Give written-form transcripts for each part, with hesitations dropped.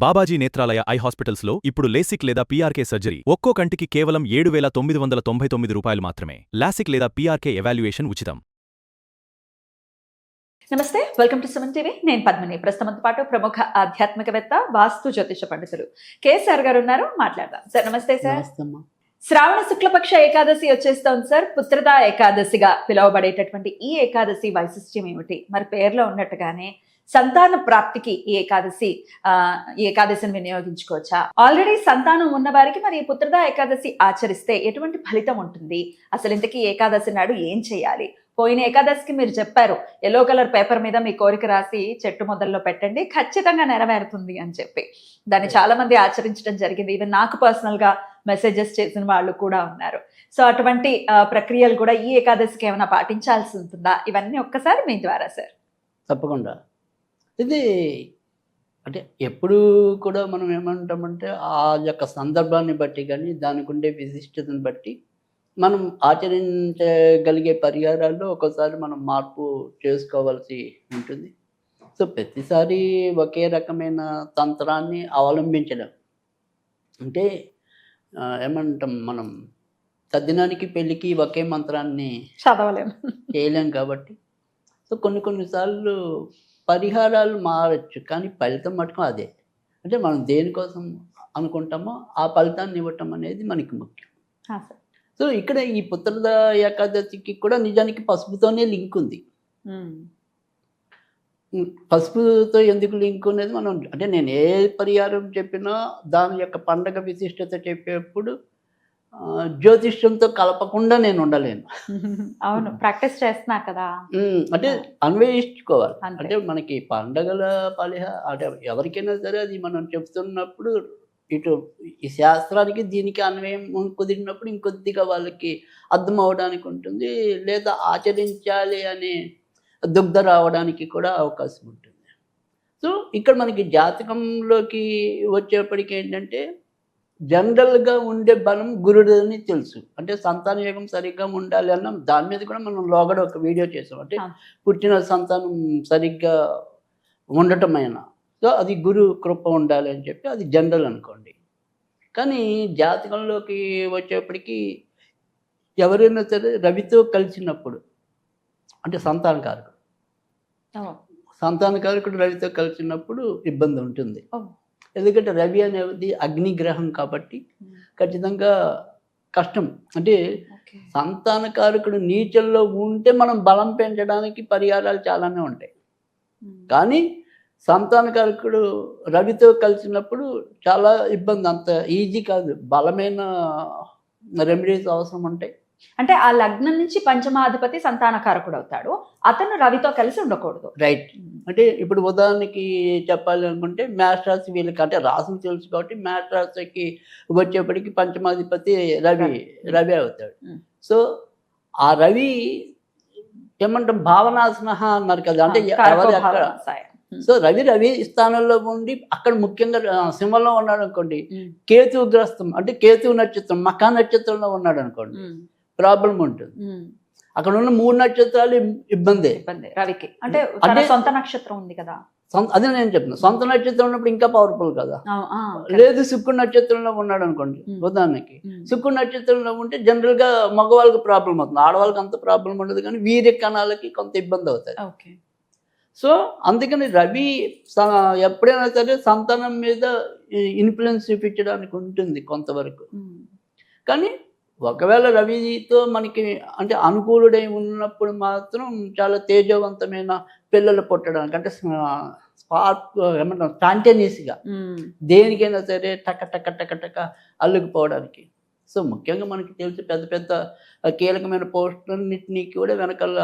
Babaji Netralaya I హాస్పిటల్స్లో ఇప్పుడు LASIK లేదా పీఆర్కే సర్జరీ ఒక్కో కంటికి కేవలం 7,999 రూపాయలు మాత్రమే. లాసిక్ లేదా పీఆర్కే ఎవాల్యుయేషన్ ఉచితం. నమస్తే, వెల్కమ్ టు సుమన్ టీవీ. నేను పద్మిని. ప్రస్తుతంతో పాటు ప్రముఖ ఆధ్యాత్మికవేత్త, వాస్తు జ్యోతిష పండితులు కేసీఆర్ గారు ఉన్నారు. మాట్లాడదాం. సార్ నమస్తే. సార్, శ్రావణ శుక్లపక్ష ఏకాదశి వచ్చేస్తోంది సార్. పుత్రదా ఏకాదశిగా పిలువబడేటటువంటి ఈ ఏకాదశి వైశిష్ట్యం ఏమిటి? మరి పేర్లో ఉన్నట్టుగానే సంతాన ప్రాప్తికి ఈ ఏకాదశిని వినియోగించుకోవచ్చా? ఆల్రెడీ సంతానం ఉన్న వారికి మరి ఈ పుత్రదా ఏకాదశి ఆచరిస్తే ఎటువంటి ఫలితం ఉంటుంది? అసలు ఇంతకీ ఏకాదశి నాడు ఏం చేయాలి? పోయిన ఏకాదశికి మీరు చెప్పారు, ఎల్లో కలర్ పేపర్ మీద మీ కోరిక రాసి చెట్టు మొదల్లో పెట్టండి, ఖచ్చితంగా నెరవేరుతుంది అని చెప్పి. దాన్ని చాలా మంది ఆచరించడం జరిగింది. ఈవెన్ నాకు పర్సనల్ గా మెసేజెస్ చేసిన వాళ్ళు కూడా ఉన్నారు. సో అటువంటి ప్రక్రియలు కూడా ఈ ఏకాదశికి ఏమైనా పాటించాల్సి ఉంటుందా? ఇవన్నీ ఒక్కసారి మీ ద్వారా సార్. తప్పకుండా. ఇది అంటే ఎప్పుడు కూడా మనం ఏమంటామంటే ఆ యొక్క సందర్భాన్ని బట్టి కానీ దానికి ఉండే విశిష్టతను బట్టి మనం ఆచరించగలిగే పరిహారాల్లో ఒకసారి మనం మార్పు చేసుకోవాల్సి ఉంటుంది. సో ప్రతిసారి ఒకే రకమైన తంత్రాన్ని అవలంబించడం అంటే ఏమంటాం, మనం తద్దినానికి పెళ్ళికి ఒకే మంత్రాన్ని చేయలేం కాబట్టి సో కొన్నిసార్లు పరిహారాలు మారచ్చు, కానీ ఫలితం మటుకు అదే. అంటే మనం దేనికోసం అనుకుంటామో ఆ ఫలితాన్ని ఇవ్వటం అనేది మనకి ముఖ్యం. సో ఇక్కడ ఈ పుత్రద ఏకాదశికి కూడా నిజానికి పసుపుతోనే లింక్ ఉంది. పసుపుతో ఎందుకు లింక్ అనేది మనం అంటే నేను ఏ పరిహారం చెప్పినా దాని యొక్క పండగ విశిష్టత చెప్పేప్పుడు జ్యోతిష్యంతో కలపకుండా నేను ఉండలేను. అవును, ప్రాక్టీస్ చేస్తున్నా కదా. అంటే అన్వయించుకోవాలి. అంటే మనకి పండగల అంటే ఎవరికైనా సరే అది మనం చెప్తున్నప్పుడు ఇటు ఈ శాస్త్రానికి దీనికి అన్వయం కుదిరినప్పుడు ఇంకొద్దిగా వాళ్ళకి అర్థం అవడానికి ఉంటుంది, లేదా ఆచరించాలి అనే దుగ్ధ రావడానికి కూడా అవకాశం ఉంటుంది. సో ఇక్కడ మనకి జాతకంలోకి వచ్చేప్పటికి ఏంటంటే జనరల్గా ఉండే బలం గురుడని తెలుసు. అంటే సంతాన యోగం సరిగ్గా ఉండాలి అన్న దాని మీద కూడా మనం లోగడ ఒక వీడియో చేసాం. అంటే పుట్టిన సంతానం సరిగ్గా ఉండటమైనా సో అది గురు కృప ఉండాలి అని చెప్పి అది జనరల్ అనుకోండి. కానీ జాతకంలోకి వచ్చేప్పటికి ఎవరైనా సరే రవితో కలిసినప్పుడు అంటే సంతానకారకుడు రవితో కలిసినప్పుడు ఇబ్బంది ఉంటుంది. ఎందుకంటే రవి అనేది అగ్నిగ్రహం కాబట్టి ఖచ్చితంగా కష్టం. అంటే సంతానకారకుడు నీచల్లో ఉంటే మనం బలం పెంచడానికి పరిహారాలు చాలానే ఉంటాయి, కానీ సంతానకారకుడు రవితో కలిసినప్పుడు చాలా ఇబ్బంది. అంత ఈజీ కాదు, బలమైన రెమెడీస్ అవసరం ఉంటాయి. అంటే ఆ లగ్నం నుంచి పంచమాధిపతి సంతానకారకుడు అవుతాడు, అతను రవితో కలిసి ఉండకూడదు. రైట్. అంటే ఇప్పుడు ఉదాహరణకి చెప్పాలి అనుకుంటే మేష రాశి వీళ్ళకి అంటే రాశులు తెలుసు కాబట్టి మేష రాశికి వచ్చేప్పటికి పంచమాధిపతి రవి అవుతాడు. సో ఆ రవి ఏమంటాం భావనాశన అన్నారు కదా, అంటే సో రవి స్థానంలో ఉండి అక్కడ ముఖ్యంగా సింహంలో ఉన్నాడు అనుకోండి, కేతుగ్రస్తం అంటే కేతు నక్షత్రం మకా నక్షత్రంలో ఉన్నాడు అనుకోండి, ప్రాబ్లం ఉంటుంది. అక్కడ ఉన్న 3 నక్షత్రాలు ఇబ్బంది రవికి. అంటే సొంత నక్షత్రం ఉంది కదా, అదే నేను చెప్తున్నా. సొంత నక్షత్రం ఉన్నప్పుడు ఇంకా పవర్ఫుల్ కదా. లేదు శుక్రుడు నక్షత్రంలో ఉన్నాడు అనుకోండి ఉదాహరణకి, శుక్రుడు నక్షత్రంలో ఉంటే జనరల్ గా మగవాళ్ళకి ప్రాబ్లం అవుతుంది, ఆడవాళ్ళకి అంత ప్రాబ్లం ఉండదు, కానీ వీర్య కణాలకి కొంత ఇబ్బంది అవుతాయి. సో అందుకని రవి ఎప్పుడైనా సరే సంతానం మీద ఇన్ఫ్లుయెన్స్ చూపించడానికి ఉంటుంది కొంతవరకు. కానీ ఒకవేళ రవితో మనకి అంటే అనుకూలుడై ఉన్నప్పుడు మాత్రం చాలా తేజవంతమైన పిల్లలు పుట్టడానికి అంటే స్పార్క్ ఏమంటాం స్పాంటేనియస్గా దేనికైనా సరే టక టక టక టక అల్లుకుపోవడానికి. సో ముఖ్యంగా మనకి తెలిసి పెద్ద పెద్ద కీలకమైన పోస్టులన్నింటినీ కూడా వెనకాల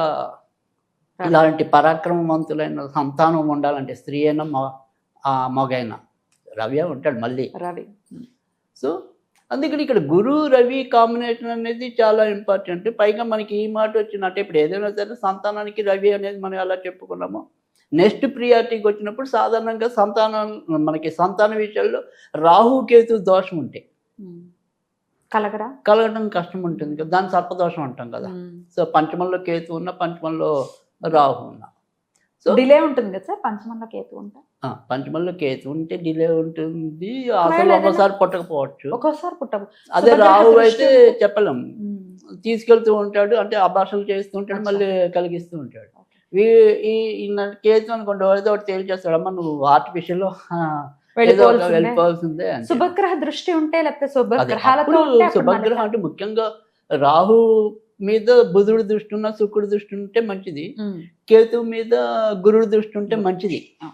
ఇలాంటి పరాక్రమవంతులైన సంతానం ఉండాలంటే స్త్రీ అయినా మగైనా రవి ఉంటాడు మళ్ళీ రవి. సో అందుకని ఇక్కడ గురు రవి కాంబినేషన్ అనేది చాలా ఇంపార్టెంట్. పైగా మనకి ఈ మాట వచ్చినట్టు ఇప్పుడు ఏదైనా సరే సంతానానికి రవి అనేది మనం ఎలా చెప్పుకున్నామో నెక్స్ట్ ప్రియారిటీకి వచ్చినప్పుడు సాధారణంగా మనకి సంతాన విషయాల్లో రాహు కేతు దోషం ఉంటాయి, కలగడం కష్టం ఉంటుంది కదా, దాన్ని సర్పదోషం అంటాం కదా. సో పంచమంలో కేతు ఉన్న పంచమంలో రాహు ఉన్న సో డిలే ఉంటుంది కదా సార్ పంచమంలో కేతు ఉంటా. పంచమంలో కేతు ఉంటే డిలే ఉంటుంది, అసలు ఒక్కోసారి పుట్టకపోవచ్చు. ఒక్కోసారి పుట్టవు. అదే శుభగ్రహ రాహు దృష్టి అయితే ఉంటే- చెప్పలేం, తీసుకెళ్తూ ఉంటాడు, అంటే అభాషలు చేస్తూ ఉంటాడు, అచ్చా. మళ్ళీ కలిగిస్తూ ఉంటాడు. Okay. ఈ కేతు అనుకోండి, ఏదో ఒకటి తేల్చేస్తాడు, అమ్మ నువ్వు ఆర్టిఫిషియల్ వెళ్ళిపోవాల్సిందే. వెళ్ళిపోవాల్సిందే అని. శుభగ్రహ దృష్టి ఉంటే లేకపోతే అదే శుభగ్రహాలతో అప్పుడు ఉంటే అప్పుడు శుభగ్రహం అంటే ముఖ్యంగా రాహు మీద బుధుడి దృష్టి ఉన్న, శుక్రుడి దృష్టి ఉంటే మంచిది, ఉమ్, కేతువు మీద గురుడి దృష్టి ఉంటే మంచిది. ఆ.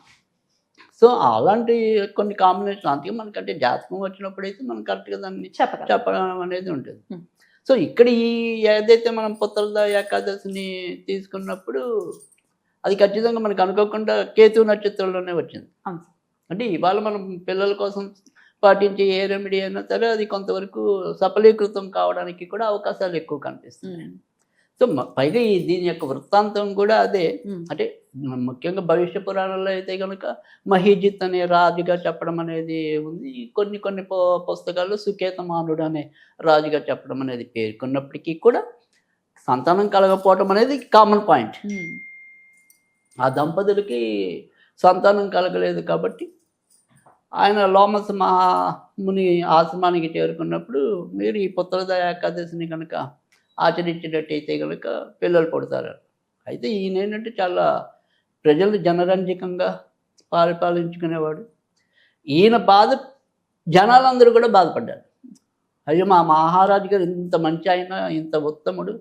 సో అలాంటి కొన్ని కాంబినేషన్, అందుకే మనకంటే జాతకం వచ్చినప్పుడు అయితే మనం కరెక్ట్గా దాన్ని చెప్పగలం. చెప్పడం అనేది ఉంటుంది. ఉం. సో ఇక్కడ ఈ ఏదైతే మనం పుత్రద ఏకాదశిని తీసుకున్నప్పుడు అది ఖచ్చితంగా మనకు అనుకోకుండా కేతు నక్షత్రంలోనే వచ్చింది. అవును. అంటే ఇవాళ మనం పిల్లల కోసం పాటించే ఏ రెమెడీ అయినా సరే అది కొంతవరకు సఫలీకృతం కావడానికి కూడా అవకాశాలు ఎక్కువ కనిపిస్తుంది. ఉమ్, సో పైగా దీని యొక్క వృత్తాంతం కూడా అదే. ఉమ్, అంటే ముఖ్యంగా భవిష్య పురాణాల్లో అయితే కనుక మహీజిత్ అనే రాజుగా చెప్పడం అనేది ఉంది. కొన్ని కొన్ని పుస్తకాల్లో సుకేతమానుడు అనే రాజుగా చెప్పడం అనేది పేర్కొన్నప్పటికీ కూడా సంతానం కలగకపోవడం అనేది కామన్ పాయింట్. ఉమ్, ఆ దంపతులకి సంతానం కలగలేదు కాబట్టి ఆయన లోమస మహాముని ఆశ్రమానికి చేరుకున్నప్పుడు మీరు ఈ పుత్రద ఏకాదశిని కనుక ఆచరించినట్టయితే కనుక పిల్లలు పుడతారు. అయితే ఈయన ఏంటంటే చాలా ప్రజలు జనరంజకంగా పరిపాలించుకునేవాడు. ఈయన బాధ జనాలందరూ కూడా బాధపడ్డారు. అయ్యో మా మహారాజు గారు ఇంత మంచి ఆయన, ఇంత ఉత్తముడు,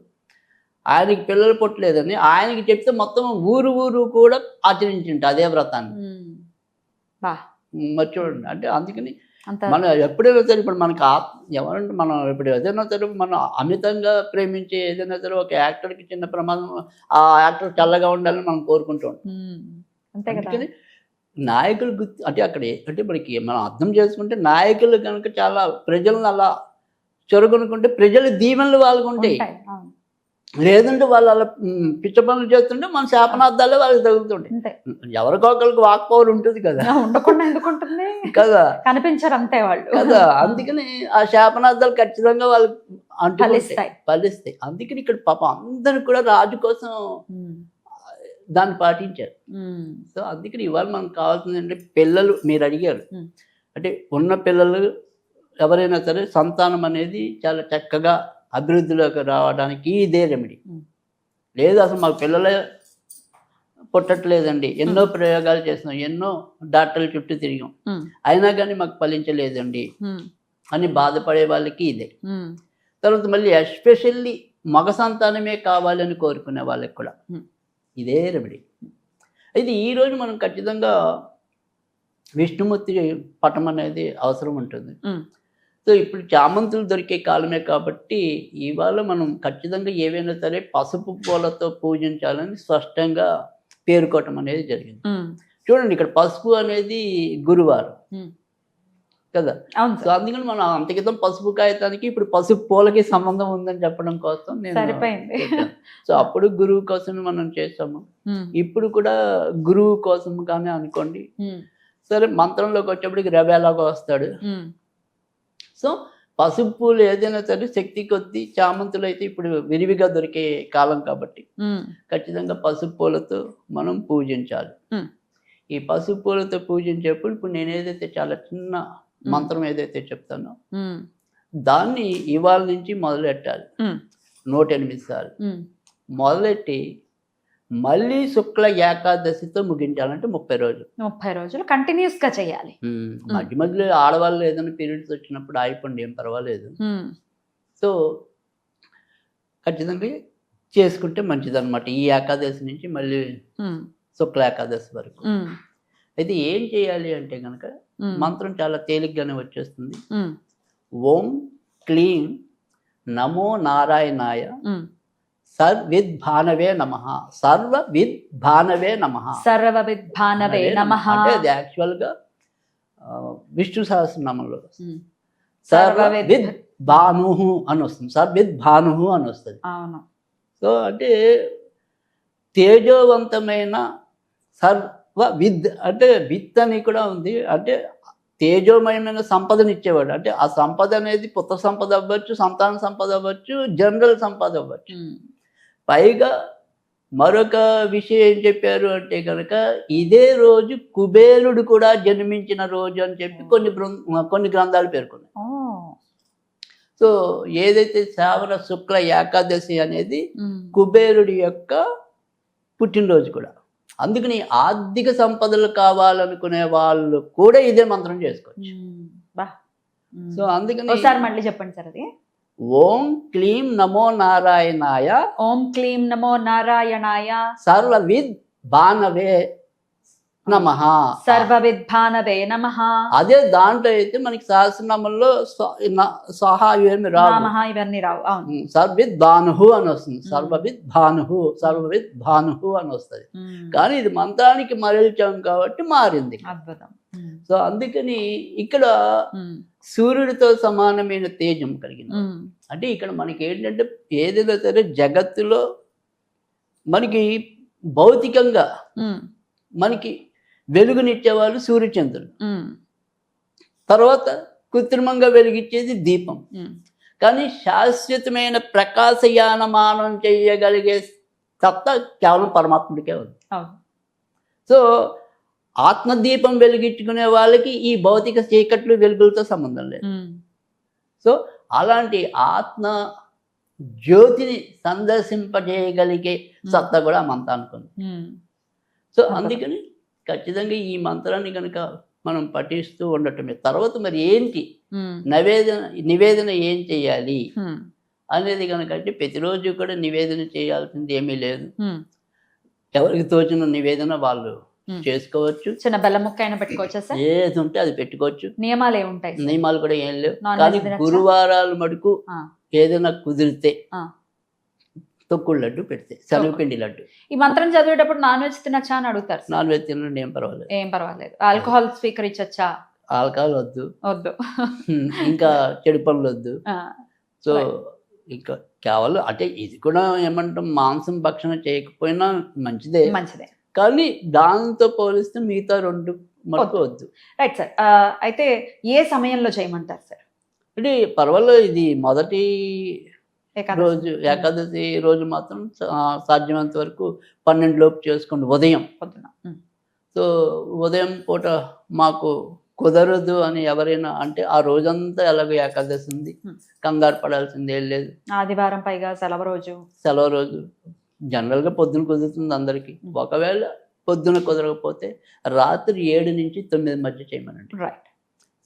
ఆయనకి పిల్లలు పుట్టలేదని ఆయనకి చెప్తే మొత్తం ఊరు ఊరు కూడా ఆచరించింట అదే వ్రతాన్ని. ఉమ్. బా, మరి చూడండి, అంటే అందుకని అంత మనం ఎప్పుడైనా సరే ఇప్పుడు మనకు ఎవరంటే మనం ఇప్పుడు ఏదైనా సరే మనం అమితంగా ప్రేమించే ఏదైనా సరే ఒక యాక్టర్కి చిన్న ప్రమాదం, ఆ యాక్టర్ చల్లగా ఉండాలని మనం కోరుకుంటూ ఉంటాం. ఉమ్, అంతే కదా. అందుకని నాయకులు అంటే అక్కడ అంటే మనకి మనం అర్థం చేసుకుంటే నాయకులు కనుక చాలా ప్రజలను అలా చొరగొనుకుంటే ప్రజల దీవెనలు వాళ్ళకు ఉంటాయి. ఉంటాయి. అవును. లేదంటే వాళ్ళు అలా పిచ్చ పనులు చేస్తుంటే మన శాపనార్థాలే వాళ్ళకి తగులుతుంటాయి. అంతే. ఎవరికొకరికి వాక్ పవర్ ఉంటుంది కదా, ఉండకుండా ఎందుకు ఉంటుంది, కదా కనిపించరు అంతే వాళ్ళు కదా. అందుకని ఆ శాపనార్థాలు ఖచ్చితంగా వాళ్ళకి ఫలిస్తాయి. ఫలిస్తాయి. అందుకని ఇక్కడ పాపం అందరూ కూడా రాజు కోసం ఉమ్, దాన్ని పాటించారు. ఉమ్, సో అందుకని ఇవాళ మనకు కావాల్సింది అంటే పిల్లలు, మీరు అడిగారు, ఉమ్, అంటే ఉన్న పిల్లలు ఎవరైనా సరే సంతానం అనేది చాలా చక్కగా అభివృద్ధిలోకి రావడానికి ఇదే రెమెడీ. లేదు అసలు మాకు పిల్లలే పుట్టట్లేదండి, ఎన్నో ప్రయోగాలు చేస్తున్నాం, ఎన్నో డాక్టర్ల చుట్టూ తిరిగాం, ఉమ్, అయినా కానీ మాకు ఫలించలేదండి ఉమ్, అని బాధపడే వాళ్ళకి ఇదే. ఉమ్, తర్వాత మళ్ళీ ఎస్పెషల్లీ మగ సంతానమే కావాలని కోరుకునే వాళ్ళకి కూడా ఉమ్. ఇదే రెమెడీ. అయితే ఈరోజు మనం ఖచ్చితంగా విష్ణుమూర్తి పటం అనేది అవసరం ఉంటుంది. ఉమ్, సో ఇప్పుడు చామంతులు దొరికే కాలమే కాబట్టి ఇవాళ మనం ఖచ్చితంగా ఏవైనా సరే పసుపు పూలతో పూజించాలని స్పష్టంగా పేర్కోవటం అనేది జరిగింది. ఉమ్, చూడండి ఇక్కడ పసుపు అనేది గురువారం ఉమ్. కదా. అవును సో అందుకని మనం అంతకితం పసుపు కాగితానికి ఇప్పుడు పసుపు పూలకి సంబంధం ఉందని చెప్పడం కోసం నేను సరిపోయింది. చెప్పాను. సో అప్పుడు గురువు కోసం మనం చేస్తాము, ఉమ్, ఇప్పుడు కూడా గురువు కోసం కానీ అనుకోండి. ఉమ్, సరే మంత్రంలోకి వచ్చేప్పటికి రవి ఎలాగో వస్తాడు. ఉమ్, సో పసుపు పూలు ఏదైనా సరే శక్తి కొద్దీ, చామంతులు అయితే ఇప్పుడు విరివిగా దొరికే కాలం కాబట్టి ఉమ్, ఖచ్చితంగా పసుపు పూలతో మనం పూజించాలి. ఉమ్. ఈ పసుపు పూలతో పూజించేప్పుడు ఇప్పుడు నేను ఏదైతే చాలా చిన్న మంత్రం ఏదైతే చెప్తానో ఉమ్, దాన్ని ఇవాళ నుంచి మొదలెట్టాలి. ఉమ్, 108 సార్లు ఉమ్. మొదలెట్టి మళ్ళీ శుక్ల ఏకాదశితో ముగించాలంటే 30 రోజులు. 30 రోజులు కంటిన్యూస్ గా చేయాలి. మధ్య మధ్యలో ఆడవాళ్ళు ఏదైనా పీరియడ్స్ వచ్చినప్పుడు ఆగిపోండి, ఏం పర్వాలేదు. ఉమ్, సో ఖచ్చితంగా చేసుకుంటే మంచిదన్నమాట ఈ ఏకాదశి నుంచి మళ్ళీ ఉమ్, శుక్ల ఏకాదశి వరకు. ఉమ్, అయితే ఏం చేయాలి అంటే కనుక ఉమ్, మంత్రం చాలా తేలిగ్గానే వచ్చేస్తుంది. ఉమ్, ఓం క్లీం నమో నారాయణాయ ఉమ్. సర్విద్భానవే నమః, సర్వవిద్భానవే నమః. సర్వవిద్భానవే నమః. అంటే అది యాక్చువల్గా విష్ణు సహస్రనామంలో ఉమ్, సర్వవిద్భాను అని వస్తుంది, సర్విద్భాను అని వస్తుంది. అవును. సో అంటే తేజోవంతమైన సర్వవిద్ అంటే విత్ అని కూడా ఉంది, అంటే తేజోమయమైన సంపదనిచ్చేవాడు. అంటే ఆ సంపద అనేది పుత్ర సంపద అవ్వచ్చు, సంతాన సంపద అవ్వచ్చు, జనరల్ సంపద అవ్వచ్చు. ఉమ్, పైగా మరొక విషయం ఏం చెప్పారు అంటే కనుక ఇదే రోజు కుబేరుడు కూడా జన్మించిన రోజు అని చెప్పి కొన్ని గ్రంథాలు పేర్కొన్నాయి. ఓ. సో ఏదైతే శ్రావణ శుక్ల ఏకాదశి అనేది ఉమ్. కుబేరుడి యొక్క పుట్టినరోజు కూడా. అందుకని ఆర్థిక సంపదలు కావాలనుకునే వాళ్ళు కూడా ఇదే మంత్రం చేసుకోవచ్చు. ఉమ్. బా. ఉమ్. సో అందుకని ఒకసారి మళ్ళీ చెప్పండి సార్ అది. ఓం క్లీం నమో నారాయణాయ ఓం క్లీం నమో నారాయణాయ సర్వవిద్ భానవే నమః. సర్వవిద్భానవే నమః. అదే దాంట్లో అయితే మనకి సహస్రనామంలో సహాయం ఏమి రావు, నామః ఇవన్నీ రావు. అవును. సర్వవిద్ భానుహు అని వస్తుంది. సర్వవిద్ భానుహు, సర్వవిద్ భానుహు అని వస్తుంది. ఉమ్. కానీ ఇది మంత్రానికి మరల్చాం కాబట్టి మారింది. అద్భుతం. ఉమ్. సో అందుకని ఇక్కడ ఉమ్. సూర్యుడితో సమానమైన తేజం కలిగింది. ఉమ్. అంటే ఇక్కడ మనకి ఏంటంటే ఏదైనా సరే జగత్తులో మనకి భౌతికంగా ఉమ్. మనకి వెలుగునిచ్చేవాళ్ళు సూర్యచంద్రులు. ఉమ్. తర్వాత కృత్రిమంగా వెలిగించేది దీపం. ఉమ్. కానీ శాశ్వతమైన ప్రకాశయానమానం చేయగలిగే సత్తా కేవలం పరమాత్ముడికే ఉంది. అవును. సో ఆత్మదీపం వెలిగించుకునే వాళ్ళకి ఈ భౌతిక చీకట్లు వెలుగులతో సంబంధం లేదు. ఉమ్. సో అలాంటి ఆత్మ జ్యోతిని సందర్శింపజేయగలిగే సత్తా కూడా ఆ మంత్రానికి ఉంది. ఉమ్. సో అందుకని ఖచ్చితంగా ఈ మంత్రాన్ని కనుక మనం పఠిస్తూ ఉండటమే. తర్వాత మరి ఏంటి ఉమ్. నివేదన ఏం చేయాలి ఉమ్. అనేది కనుక అంటే ప్రతిరోజు కూడా నివేదన చేయాల్సింది ఏమీ లేదు. ఉమ్. ఎవరికి తోచిన నివేదన వాళ్ళు చేసుకోవచ్చు. చిన్న బెల్లం ముక్క అయినా పెట్టుకోవచ్చా సార్? ఏది ఉంటే అది పెట్టుకోవచ్చు. నియమాలు ఏముంటాయి? నియమాలు కూడా ఏం లేవు. నాన్ కానీ వెజ్ తినచ్చా? గురువారాలు మటుకు ఆ. ఏదైనా కుదిరితే ఆ. తొక్కుడు లడ్డు పెడితే, శనగపిండి లడ్డు. ఈ మంత్రం చదివేటప్పుడు నాన్ వెజ్ తినచ్చా అని అడుగుతారు సార్. నాన్ వెజ్ తినడం ఏం పర్వాలేదు. ఏం పర్వాలేదు. ఆల్కహాల్ స్వీకరించచ్చా? ఆల్కహాల్ వద్దు, వద్దు. ఇంకా చెడు పనులు వద్దు. ఆ. సో ఇంకా కేవలం అంటే ఇది కూడా ఏమంటాం, మాంసం భక్షణ చేయకపోయినా మంచిదే, మంచిదే. కానీ దాంతో పోలిస్తే మిగతా రెండు మటుకు వద్దు. Right sir. అయితే ఏ సమయంలో చేయమంటారు సార్? అంటే పర్వాలేదు, ఇది మొదటి ఏకాదశి. రోజు ఏకాదశి రోజు మాత్రం సాధ్యమైనంత వరకు 12 లోపు చేసుకోండి, ఉదయం పొద్దున. ఉమ్. సో ఉదయం పూట మాకు కుదరదు అని ఎవరైనా అంటే ఆ రోజంతా ఎలాగో ఏకాదశి ఉంది, కంగారు పడాల్సింది ఏం లేదు. ఆదివారం పైగా సెలవు రోజు. సెలవు రోజు జనరల్గా పొద్దున కుదురుతుంది అందరికీ. ఒకవేళ పొద్దున కుదరకపోతే రాత్రి 7 నుంచి 9 మధ్య చేయమనండి. రైట్.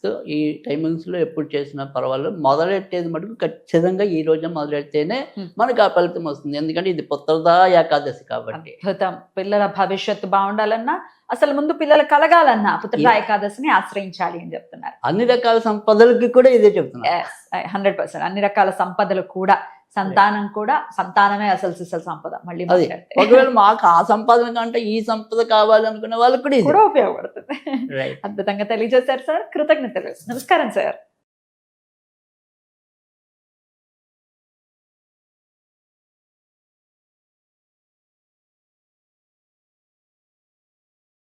సో ఈ టైమింగ్స్లో ఎప్పుడు చేసినా పర్వాలేదు. మొదలెట్టేది మటుకు ఖచ్చితంగా ఈ రోజే మొదలెడితేనే మనకు ఆ ఫలితం వస్తుంది. ఎందుకంటే ఇది పుత్రదా ఏకాదశి కాబట్టి. అద్భుతం. పిల్లల భవిష్యత్తు బాగుండాలన్నా, అసలు ముందు పిల్లలు కలగాలన్నా పుత్రదా ఏకాదశిని ఆశ్రయించాలి అని చెప్తున్నారు. అన్ని రకాల సంపదలకి కూడా ఇదే చెప్తున్నారు. 100%. అన్ని రకాల సంపదలు కూడా, సంతానం కూడా, సంతానమే అసలు సిసలు సంపద. మళ్ళీ అది ఒకవేళ మాకు ఆ సంపాదన కంటే ఈ సంపద కావాలనుకునే వాళ్ళకి కూడా ఉపయోగపడుతుంది. రైట్. అద్భుతంగా తెలియజేశారు సార్. కృతజ్ఞతలు. నమస్కారం సార్.